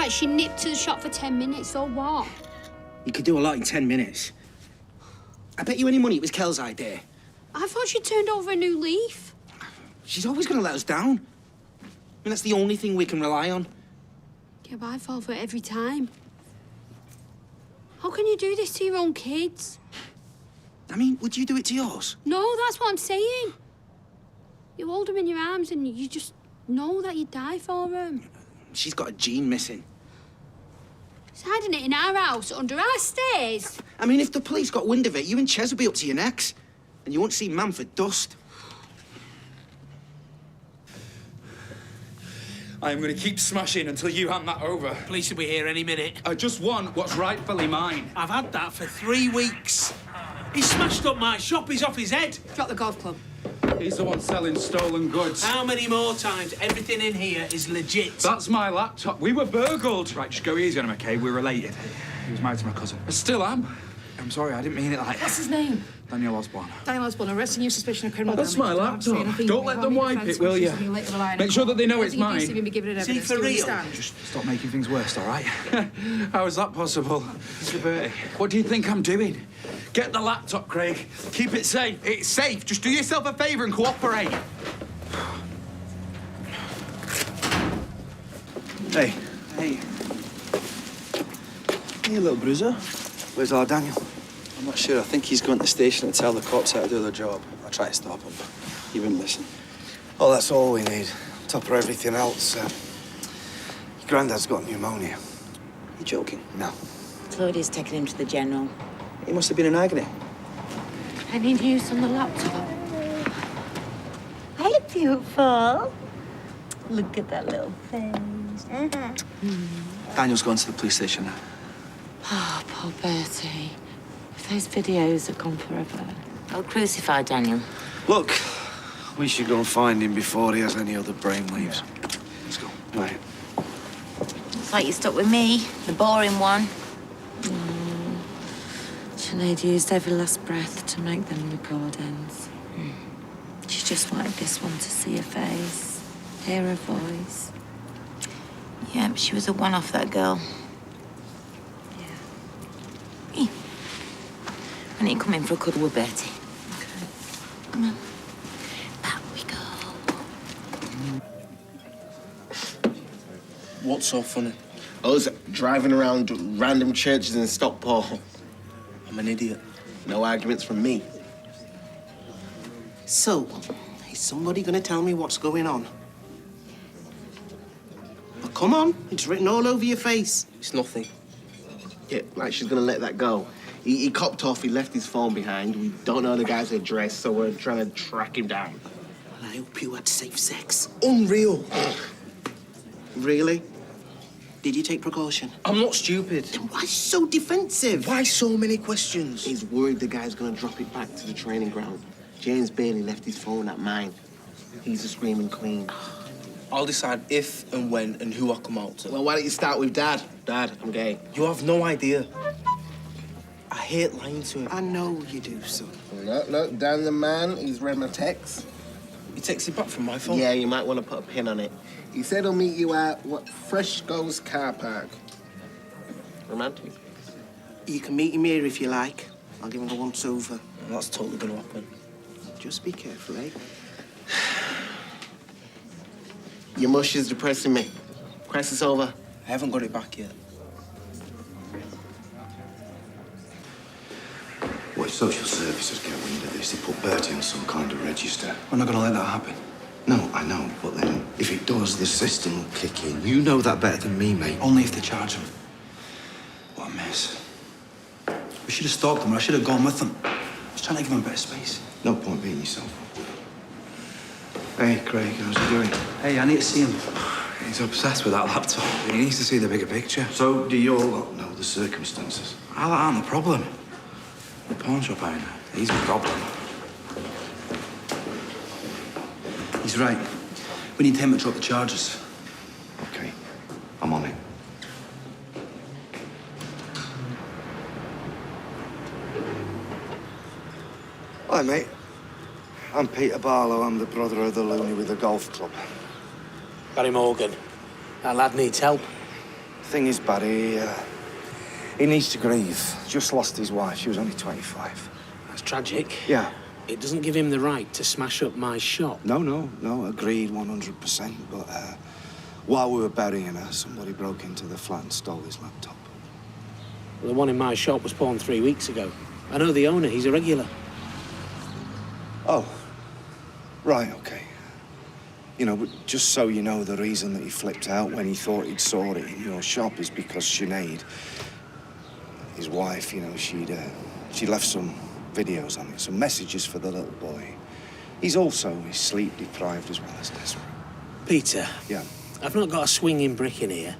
Like, she nipped to the shop for 10 minutes, or what? You could do a lot in 10 minutes. I bet you any money it was Kel's idea. I thought she turned over a new leaf. She's always going to let us down. I mean, that's the only thing we can rely on. Yeah, but I fall for it every time. How can you do this to your own kids? I mean, would you do it to yours? No, that's what I'm saying. You hold them in your arms and you just know that you'd die for them. She's got a gene missing. She's hiding it in our house, under our stairs. I mean, if the police got wind of it, you and Ches would be up to your necks. And you won't see man for dust. I am going to keep smashing until you hand that over. Police will be here any minute. I just want what's rightfully mine. I've had that for 3 weeks. He smashed up my shop. He's off his head. Drop the golf club. He's the one selling stolen goods. How many more times? Everything in here is legit. That's my laptop. We were burgled. Right, just go easy on him, okay? We're related. He was married to my cousin. I still am. I'm sorry, I didn't mean it like... What's his name? Daniel Osborne. Daniel Osborne, arresting you, suspicion of criminal That's damage. my laptop. Don't let them wipe it, will you? Make sure that they know it's mine. Is he for real? Just stop making things worse, all right? How is that possible? Mr. Bertie. What do you think I'm doing? Get the laptop, Craig. Keep it safe. It's safe. Just do yourself a favour and cooperate. Hey. Hey, Hey, little bruiser. where's our Daniel? I'm not sure. I think he's going to the station to tell the cops how to do their job. I tried to stop him, but he wouldn't listen. Oh, that's all we need. Top of everything else. Your granddad's got pneumonia. You joking? No. Claudia's taken him to the general. He must have been in agony. Any news on the laptop? Hey, beautiful. Look at that little face. Daniel's gone to the police station now. Oh, poor Bertie. If those videos are gone forever. I'll crucify Daniel. Look, we should go and find him before he has any other brainwaves. Let's go. Right. It's like you're stuck with me, the boring one. Sinead used every last breath to make them recordings. She just wanted this one to see her face, hear her voice. Yeah, but she was a one-off, that girl. Yeah. I need to come in for a cuddle with Bertie. Okay. Come on. Back we go. What's so funny? I was driving around random churches in Stockport. I'm an idiot. No arguments from me. So, is somebody going to tell me what's going on? But come on, it's written all over your face. It's nothing. Yeah, like she's gonna let that go. He copped off, he left his phone behind. We don't know the guy's address, so we're trying to track him down. Well, I hope you had safe sex. Unreal. Really? Did you take precaution? I'm not stupid. Then why so defensive? Why so many questions? He's worried the guy's gonna drop it back to the training ground. James Bailey left his phone at mine. He's a screaming queen. I'll decide if and when and who I come out to. Well, why don't you start with Dad? Dad, I'm gay. You have no idea. I hate lying to him. I know you do, son. Look, Dan the man, he's read my text. He takes it back from my phone. Yeah, you might want to put a pin on it. He said he'll meet you at, Freshco's car park. Romantic. You can meet him here if you like. I'll give him a once-over. Well, that's totally gonna happen. Just be careful, eh? Your mush is depressing me. Crisis over. I haven't got it back yet. What if social services get wind of this? They put Bertie on some kind of register. We're not going to let that happen. No, I know, but then if it does, the system will kick in. You know that better than me, mate. Only if they charge him. What a mess. We should have stalked them, or I should have gone with them. I was trying to give them a bit of space. No point beating yourself up. Hey, Craig, how's he doing? Hey, I need to see him. He's obsessed with that laptop. He needs to see the bigger picture. So, do you all lot know the circumstances? That aren't the problem. The pawn shop owner, he's the problem. He's right. We need him to drop the charges. Okay, I'm on it. Hi, mate. I'm Peter Barlow. I'm the brother of the loony with the golf club. Barry Morgan. That lad needs help. Thing is, Barry, he needs to grieve. Just lost his wife. She was only 25. That's tragic. Yeah. It doesn't give him the right to smash up my shop. No, agreed 100%. But while we were burying her, somebody broke into the flat and stole his laptop. The one in my shop was pawned 3 weeks ago. I know the owner, he's a regular. Oh, right, okay. You know, but just so you know, the reason that he flipped out when he thought he'd saw it in your shop is because Sinead, his wife, you know, she left some videos on it, some messages for the little boy. He's sleep deprived as well as desperate. Peter. Yeah. I've not got a swinging brick in here.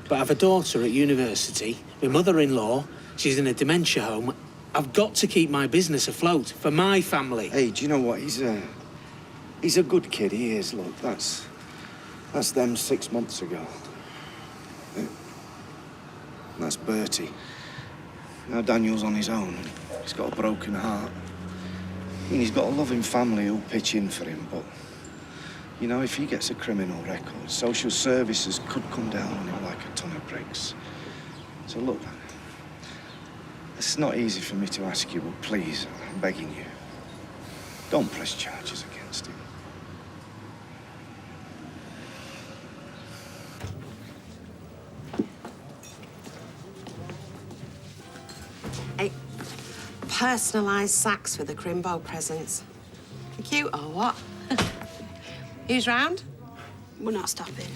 But I've a daughter at university, my mother-in-law, she's in a dementia home. I've got to keep my business afloat for my family. Hey, do you know what? He's a good kid, he is. Look, that's them 6 months ago. That's Bertie. Now Daniel's on his own. He's got a broken heart. I mean, he's got a loving family who'll pitch in for him, but, you know, if he gets a criminal record, social services could come down on him like a ton of bricks. So look, it's not easy for me to ask you, but please, I'm begging you, don't press charges against him. Personalised sacks for the Crimbo presents. Cute or what? Who's round? We're not stopping.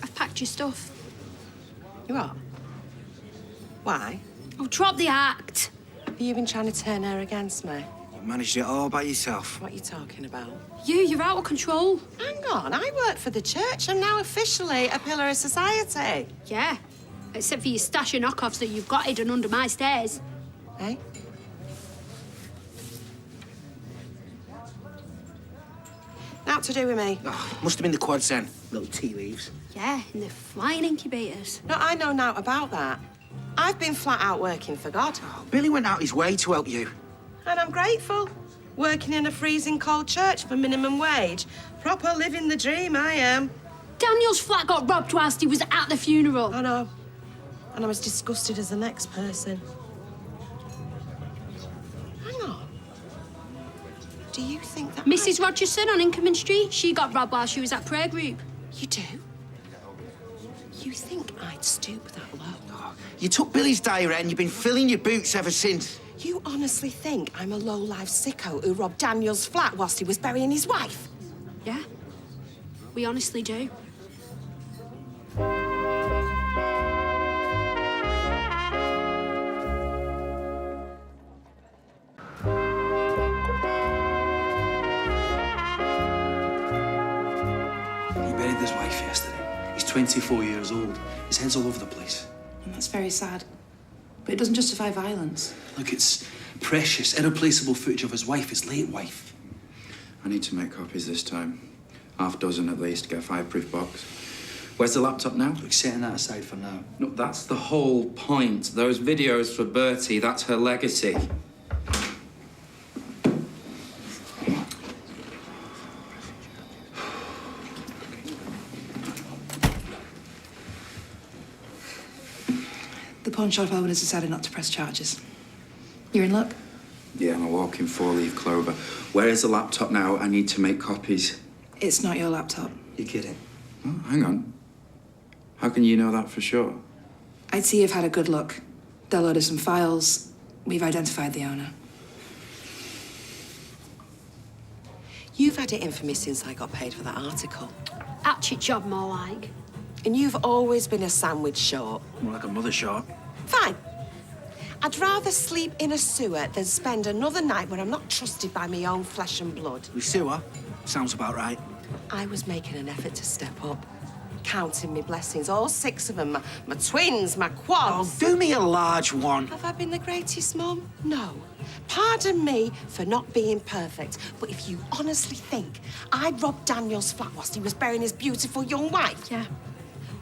I've packed your stuff. You what? Why? Oh, drop the act. Have you been trying to turn her against me? You managed it all by yourself. What are you talking about? You're out of control. Hang on, I work for the church. I'm now officially a pillar of society. Yeah, except for your stash of knockoffs that you've got hidden under my stairs. Eh? Now to do with me. Oh, must have been the quads then. Little tea leaves. Yeah, in the flying incubators. No, I know now about that. I've been flat out working for God. Oh, Billy went out his way to help you. And I'm grateful. Working in a freezing cold church for minimum wage. Proper living the dream, I am. Daniel's flat got robbed whilst he was at the funeral. I know. And I'm as disgusted as the next person. Hang on. Do you think that... Mrs. Rogerson on Inkerman Street, she got robbed while she was at prayer group. You do? You think I'd stoop that low? Oh, you took Billy's diary and you've been filling your boots ever since. You honestly think I'm a low-life sicko who robbed Daniel's flat whilst he was burying his wife? Yeah, we honestly do. He buried his wife yesterday. He's 24 years old. His head's all over the place. And that's very sad. But it doesn't justify violence. Look, it's precious, irreplaceable footage of his wife, his late wife. I need to make copies this time. Half dozen at least, get a fireproof box. Where's the laptop now? Look, setting that aside for now. No, that's the whole point. Those videos for Bertie, that's her legacy. The pawn shop owner has decided not to press charges. You're in luck. Yeah, I'm a walking four-leaf clover. Where is the laptop now? I need to make copies. It's not your laptop. You're kidding. Oh, hang on. How can you know that for sure? IT have had a good look. Downloaded some files. We've identified the owner. You've had it in for me since I got paid for that article. Hatchet job, more like. And you've always been a sandwich short. More like a mother shot. Fine. I'd rather sleep in a sewer than spend another night where I'm not trusted by my own flesh and blood. We sewer? Sounds about right. I was making an effort to step up. Counting my blessings, all 6 of them. My twins, my Oh, quads. do me a large one. Have I been the greatest mum? No. Pardon me for not being perfect, but if you honestly think I'd robbed Daniel's flat whilst he was burying his beautiful young wife... Yeah,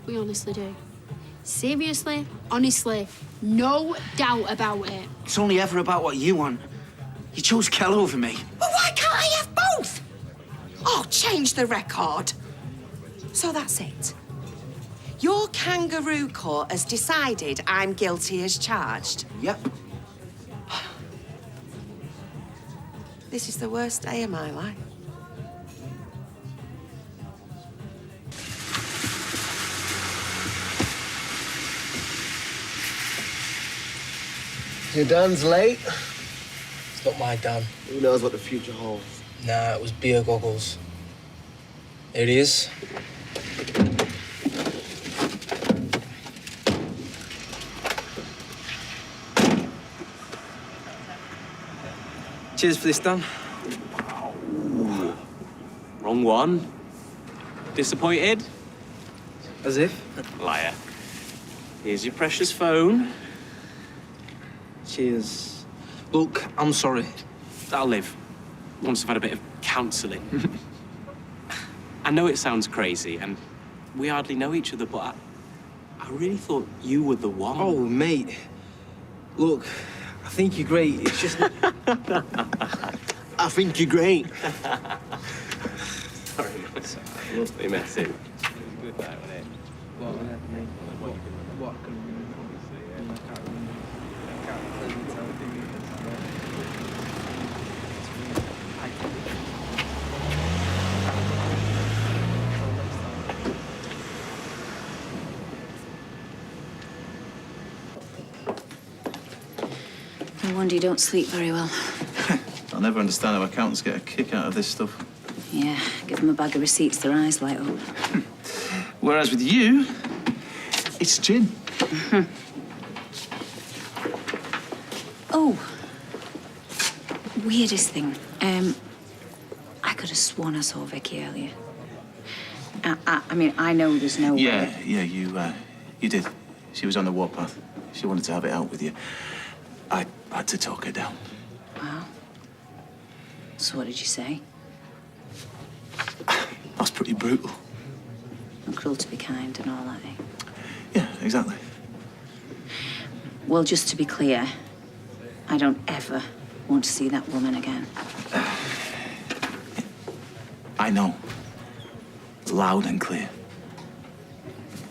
we honestly do. Seriously, honestly, no doubt about it. It's only ever about what you want. You chose Kel over me. But why can't I have both? Oh, change the record. So that's it. Your kangaroo court has decided I'm guilty as charged. Yep. This is the worst day of my life. Your Dan's late. It's not my Dan. Who knows what the future holds? Nah, it was beer goggles. Here he is. Cheers for this, Dan. Wrong one. Disappointed? As if. Liar. Here's your precious phone. Cheers. Look, I'm sorry. That'll live. Once I've had a bit of counselling. I know it sounds crazy, and we hardly know each other, but I really thought you were the one. Oh, mate. Look, I think you're great. It's just... I think you're great. Sorry, must be messing. No wonder you don't sleep very well. I'll never understand how accountants get a kick out of this stuff. Yeah, give them a bag of receipts, their eyes light up. Whereas with you, it's gin. Oh, weirdest thing. I could have sworn I saw Vicky earlier. I mean, I know there's no way. Yeah, you did. She was on the warpath. She wanted to have it out with you. I had to talk her down. Wow. So what did you say? That's pretty brutal. And cruel to be kind and all that, eh? Yeah, exactly. Well, just to be clear, I don't ever want to see that woman again. I know. Loud and clear.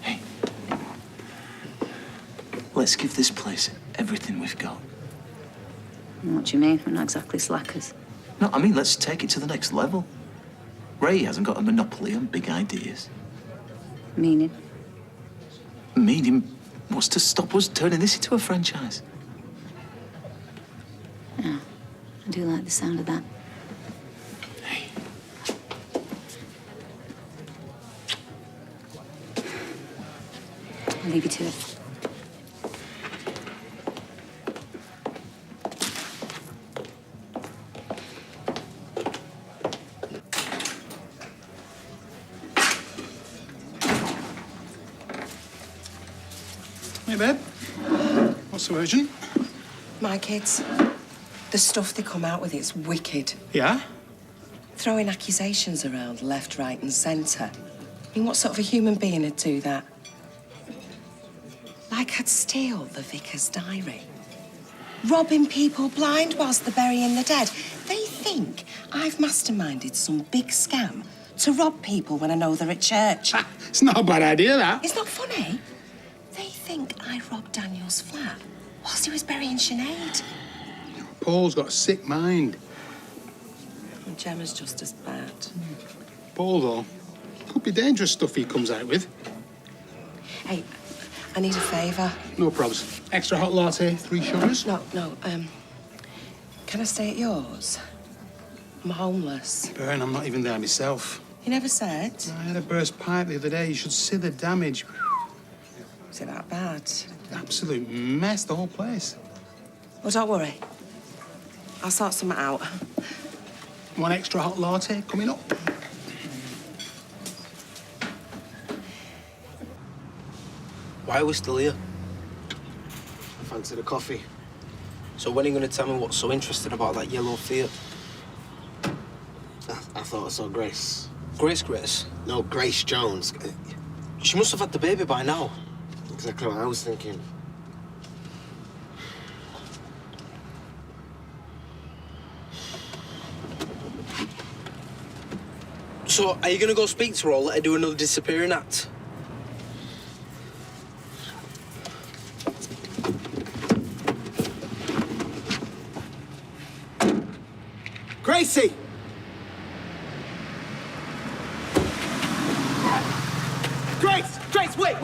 Hey. Let's give this place everything we've got. What do you mean? We're not exactly slackers. No, I mean, let's take it to the next level. Ray hasn't got a monopoly on big ideas. Meaning? Meaning, what's to stop us turning this into a franchise? Yeah, I do like the sound of that. Hey. I'll leave you to it. Hey, babe. What's so urgent? My kids, the stuff they come out with, it's wicked. Yeah? Throwing accusations around left, right, and centre. I mean, what sort of a human being would do that? Like I'd steal the vicar's diary. Robbing people blind whilst they're burying the dead. They think I've masterminded some big scam to rob people when I know they're at church. It's not a bad idea, that. It's not funny. They think I robbed Daniel's flat whilst he was burying Sinead. Paul's got a sick mind. And Gemma's just as bad. Paul, though, could be dangerous stuff he comes out with. Hey, I need a favour. No probs. Extra hot latte, 3 sugars. No, can I stay at yours? I'm homeless. Bern, I'm not even there myself. You never said? I had a burst pipe the other day. You should see the damage. Is it that bad? Absolute mess, the whole place. Well, don't worry. I'll sort something out. 1 extra hot latte coming up. Why are we still here? I fancy the coffee. So when are you going to tell me what's so interesting about that yellow Fiat? I thought I saw Grace. Grace? No, Grace Jones. She must have had the baby by now. Exactly what I was thinking. So, are you going to go speak to her or let her do another disappearing act? Gracie! Grace! Grace, wait!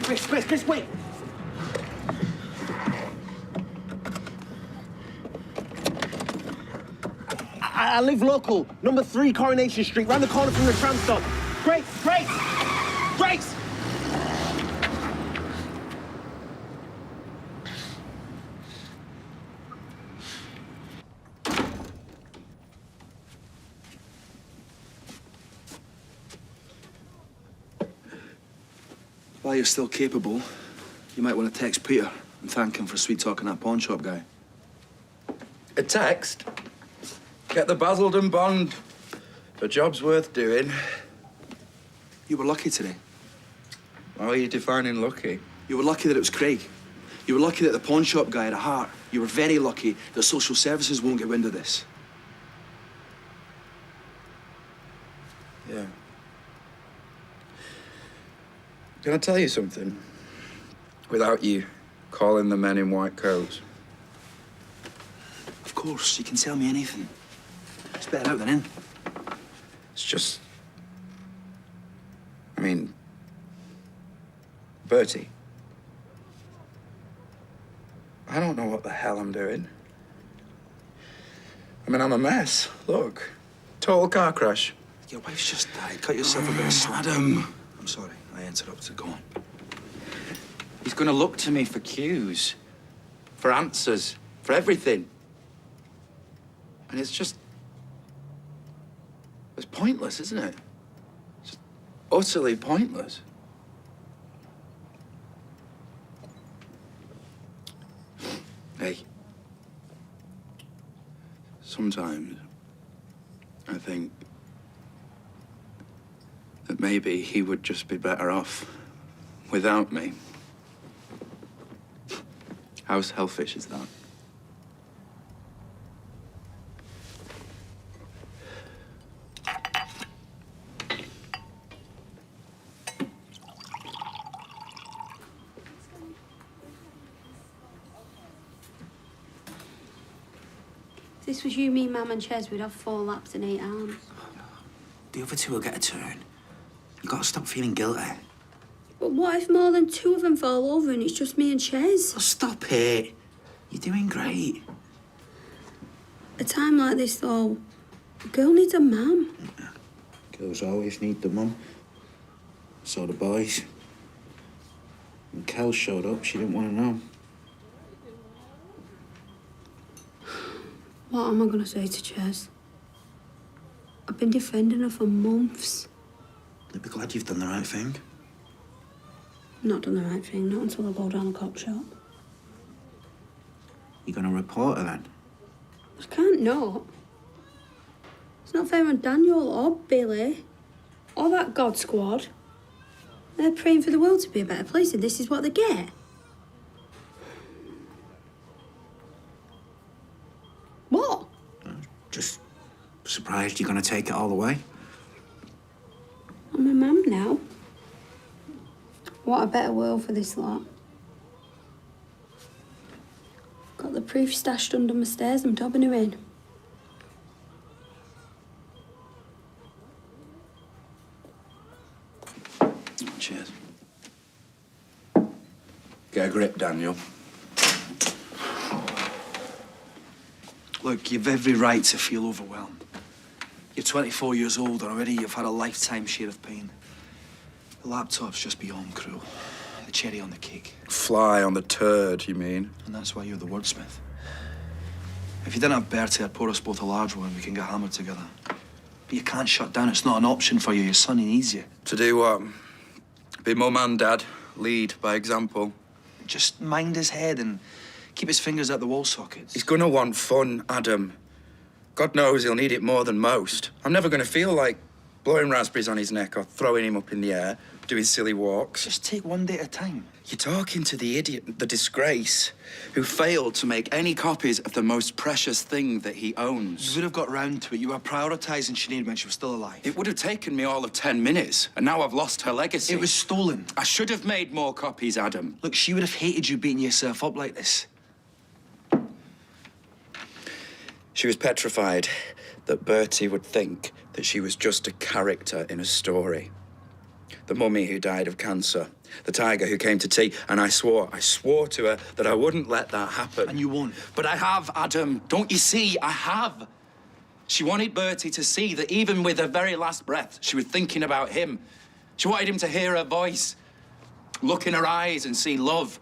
Grace, wait! I live local, number 3 Coronation Street, round the corner from the tram stop. Grace! While you're still capable, you might want to text Peter and thank him for sweet-talking that pawn shop guy. A text? Get the Basildon bond. The job's worth doing. You were lucky today. How are you defining lucky? You were lucky that it was Craig. You were lucky that the pawn shop guy had a heart. You were very lucky that social services won't get wind of this. Yeah. Can I tell you something? Without you calling the men in white coats. Of course, you can tell me anything. It's better out than in. It's just... I mean... Bertie. I don't know what the hell I'm doing. I mean, I'm a mess. Look. Total car crash. Your wife's just died. Cut yourself a bit of slack. Adam. I'm sorry, I interrupted. Go on. He's gonna look to me for cues. For answers. For everything. And it's just... It's pointless, isn't it? It's just utterly pointless. Hey. Sometimes I think that maybe he would just be better off without me. How selfish is that? If this was you, me, Mam and Ches, we'd have 4 laps and 8 arms. The other 2 will get a turn. You gotta stop feeling guilty. But what if more than 2 of them fall over and it's just me and Ches? Oh, stop it. You're doing great. A time like this, though, a girl needs a mam. Girls always need the mum. So the boys. When Kel showed up, she didn't want to know. What am I going to say to Ches? I've been defending her for months. You'll be glad you've done the right thing. Not done the right thing, not until I go down a cop shop. You gonna report her then? I can't not. It's not fair on Daniel or Billy or that God Squad. They're praying for the world to be a better place, and this is what they get. What? Just surprised you're gonna take it all the way. I'm a mum now. What a better world for this lot. Got the proof stashed under my stairs. I'm dobbing her in. Cheers. Get a grip, Daniel. Look, you've every right to feel overwhelmed. You're 24 years old and already you've had a lifetime share of pain. The laptop's just beyond cruel. The cherry on the cake. Fly on the turd, you mean? And that's why you're the wordsmith. If you didn't have Bertie, I'd pour us both a large one and we can get hammered together. But you can't shut down. It's not an option for you. Your son, he needs you. To do what? Be mum and dad. Lead by example. Just mind his head and keep his fingers out the wall sockets. He's gonna want fun, Adam. God knows he'll need it more than most. I'm never gonna feel like blowing raspberries on his neck or throwing him up in the air, doing silly walks. Just take one day at a time. You're talking to the idiot, the disgrace, who failed to make any copies of the most precious thing that he owns. You would have got round to it. You were prioritising Sinead when she was still alive. It would have taken me all of 10 minutes, and now I've lost her legacy. It was stolen. I should have made more copies, Adam. Look, she would have hated you beating yourself up like this. She was petrified that Bertie would think that she was just a character in a story. The mummy who died of cancer, the tiger who came to tea, and I swore to her that I wouldn't let that happen. And you won't. But I have, Adam. Don't you see? I have. She wanted Bertie to see that even with her very last breath, she was thinking about him. She wanted him to hear her voice, look in her eyes and see love.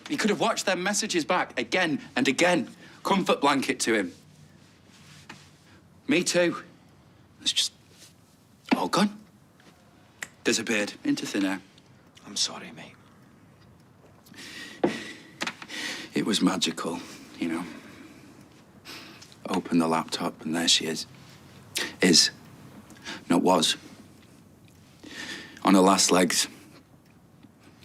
He could have watched their messages back again and again. Comfort blanket to him. Me too. It's just all gone. Disappeared into thin air. I'm sorry, mate. It was magical, you know. Open the laptop and there she is. Not was. On her last legs.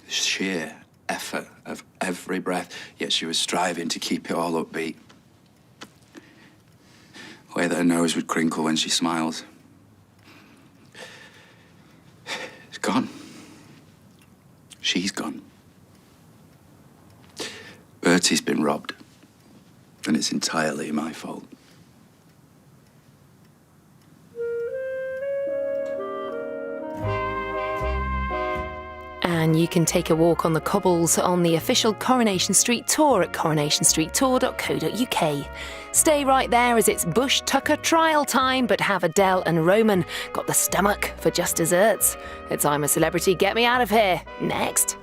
Sheer effort of every breath, yet she was striving to keep it all upbeat. The way that her nose would crinkle when she smiles. It's gone. She's gone. Bertie's been robbed, and it's entirely my fault. And you can take a walk on the cobbles on the official Coronation Street tour at coronationstreettour.co.uk. Stay right there as it's Bush Tucker trial time, but have Adele and Roman got the stomach for just desserts. It's I'm a Celebrity, Get Me Out of Here, next.